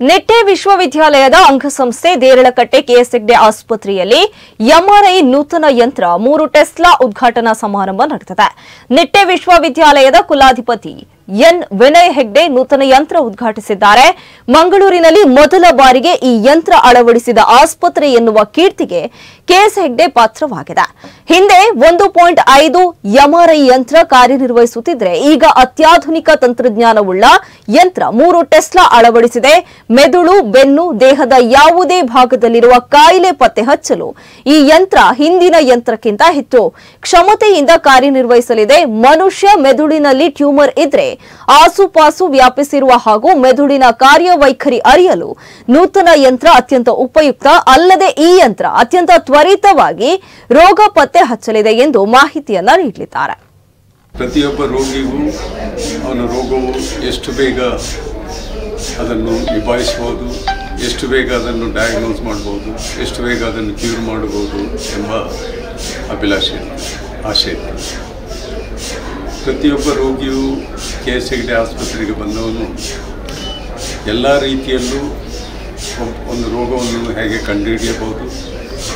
ನಿಟ್ಟೆ ವಿಶ್ವವಿದ್ಯಾಲಯದ ಅಂಗಸಂಸ್ಥೆ ದೇರಳಕಟ್ಟೆ ಕೆಎಸ್ ಹೆಗ್ಡೆ ಆಸ್ಪತ್ರೆಯಲ್ಲಿ ಎಂಆರ್ಐ ನೂತನ ಯಂತ್ರ 3 ಟೆಸ್ಲಾ ಉದ್ಘಾಟನಾ ಸಮಾರಂಭ ನಡೆದಿದೆ. ನಿಟ್ಟೆ ವಿಶ್ವವಿದ್ಯಾಲಯದ ಕುಲಾಧಿಪತಿ ಎನ್ ವಿನಯ್ ಹೆಗ್ಡೆ ನೂತನ ಯಂತ್ರ ಉದ್ಘಾಟಿಸಿದ್ದಾರೆ. ಮಂಗಳೂರಿನಲ್ಲಿ ಮೊದಲ ಬಾರಿಗೆ ಈ ಯಂತ್ರ ಅಳವಡಿಸಿದ ಆಸ್ಪತ್ರೆ ಎನ್ನುವ ಕೀರ್ತಿಗೆ ಕೆಎಸ್ ಹೆಗ್ಡೆ ಪಾತ್ರವಾಗಿದೆ. ಹಿಂದೆ 1.5 ಎಂಆರ್ಐ ಯಂತ್ರ ಕಾರ್ಯನಿರ್ವಹಿಸುತ್ತಿದ್ದರೆ ಈಗ ಅತ್ಯಾಧುನಿಕ ತಂತ್ರಜ್ಞಾನವುಳ್ಳ ಯಂತ್ರ 3 ಟೆಸ್ಲಾ ಅಳವಡಿಸಿದೆ. ಮೆದುಳು, ಬೆನ್ನು, ದೇಹದ ಯಾವುದೇ ಭಾಗದಲ್ಲಿರುವ ಕಾಯಿಲೆ ಪತ್ತೆ ಹಚ್ಚಲು ಈ ಯಂತ್ರ ಹಿಂದಿನ ಯಂತ್ರಕ್ಕಿಂತ ಹೆಚ್ಚು ಕ್ಷಮತೆಯಿಂದ ಕಾರ್ಯನಿರ್ವಹಿಸಲಿದೆ. ಮನುಷ್ಯ ಮೆದುಳಿನಲ್ಲಿ ಟ್ಯೂಮರ್ ಇದ್ರೆ ಆಸುಪಾಸು ವ್ಯಾಪಿಸಿರುವ ಹಾಗೂ ಮೆದುಳಿನ ಕಾರ್ಯವೈಖರಿ ಅರಿಯಲು ನೂತನ ಯಂತ್ರ ಅತ್ಯಂತ ಉಪಯುಕ್ತ. ಅಲ್ಲದೆ ಈ ಯಂತ್ರ ಅತ್ಯಂತ ತ್ವರಿತವಾಗಿ ರೋಗ ಪತ್ತೆ ಹಚ್ಚಲಿದೆ ಎಂದು ಮಾಹಿತಿಯನ್ನ ನೀಡಲಿದ್ದಾರೆ. ಪ್ರತಿಯೊಬ್ಬ ರೋಗಿಗೂ ಅವನ ರೋಗವು ಎಷ್ಟು ಬೇಗ ಅದನ್ನು ನಿಭಾಯಿಸಬಹುದು, ಎಷ್ಟು ಬೇಗ ಅದನ್ನು ಡಯಾಗ್ನೋಸ್ ಮಾಡಬಹುದು, ಎಷ್ಟು ಬೇಗ ಅದನ್ನು ಕ್ಯೂರ್ ಮಾಡಬಹುದು ಎಂಬ ಆಸೆ ಇತ್ತು. ಪ್ರತಿಯೊಬ್ಬ ರೋಗಿಯು ಕೆಎಸ್ ಹೆಗ್ಡೆ ಆಸ್ಪತ್ರೆಗೆ ಬಂದವನು ಎಲ್ಲ ರೀತಿಯಲ್ಲೂ ಒಂದು ರೋಗವನ್ನು ಹೇಗೆ ಕಂಡುಹಿಡಿಯಬಹುದು,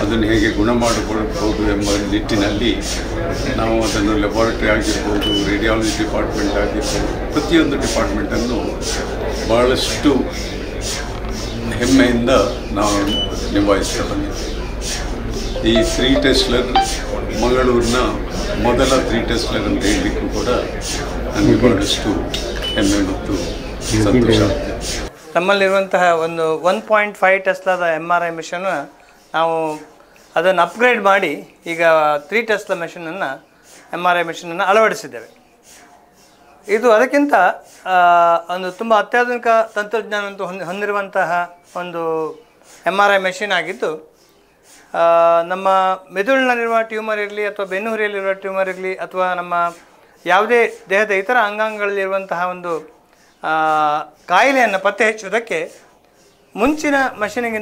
ಅದನ್ನು ಹೇಗೆ ಗುಣ ಮಾಡಬಹುದು ಎಂಬ ನಿಟ್ಟಿನಲ್ಲಿ ನಾವು ಅದನ್ನು ಲ್ಯಾಬೊರೇಟರಿ ಆಗಿರ್ಬೋದು, ರೇಡಿಯಾಲಜಿ ಡಿಪಾರ್ಟ್ಮೆಂಟ್ ಆಗಿರ್ಬೋದು, ಪ್ರತಿಯೊಂದು ಡಿಪಾರ್ಟ್ಮೆಂಟನ್ನು ಬಹಳಷ್ಟು ಹೆಮ್ಮೆಯಿಂದ ನಾವು ನಿಭಾಯಿಸ್ತಾ ಬಂದಿದ್ದೇವೆ. ಈ 3 ಟೆಸ್ಲರ್ ಮಂಗಳೂರಿನ ಮೊದಲ 3 ಟೆಸ್ಲರ್ ಅಂತ ಹೇಳಲಿಕ್ಕೂ ಕೂಡ ನನಗೆ ಬಹಳಷ್ಟು ಹೆಮ್ಮೆ ಮತ್ತು ಸಂತೋಷ ಆಗುತ್ತೆ. ನಮ್ಮಲ್ಲಿರುವಂತಹ ಒಂದು 1.5 ಟೆಸ್ಲಾದ MRI ಮಿಷನ್ ನಾವು ಅದನ್ನು ಅಪ್ಗ್ರೇಡ್ ಮಾಡಿ ಈಗ 3 ಟೆಸ್ಲಾ ಮೆಷಿನನ್ನು MRI ಮಿಷನನ್ನು ಅಳವಡಿಸಿದ್ದೇವೆ. ಇದು ಅದಕ್ಕಿಂತ ಒಂದು ತುಂಬ ಅತ್ಯಾಧುನಿಕ ತಂತ್ರಜ್ಞಾನವನ್ನು ಹೊಂದಿರುವಂತಹ ಒಂದು MRI ಮೆಷಿನ್ ಆಗಿದ್ದು, ನಮ್ಮ ಮೆದುಳಿನಲ್ಲಿರುವ ಟ್ಯೂಮರ್ ಇರಲಿ ಅಥವಾ ಬೆನ್ನುಹುರಿಯಲ್ಲಿರುವ ಟ್ಯೂಮರ್ ಇರಲಿ ಅಥವಾ ನಮ್ಮ ಯಾವುದೇ ದೇಹದ ಇತರ ಅಂಗಾಂಗಗಳಲ್ಲಿರುವಂತಹ ಒಂದು ಕಾಯಿಲೆಯನ್ನು ಪತ್ತೆ ಹಚ್ಚುವುದಕ್ಕೆ ಮುಂಚಿನ ಮಷೀನಿಗಿಂತ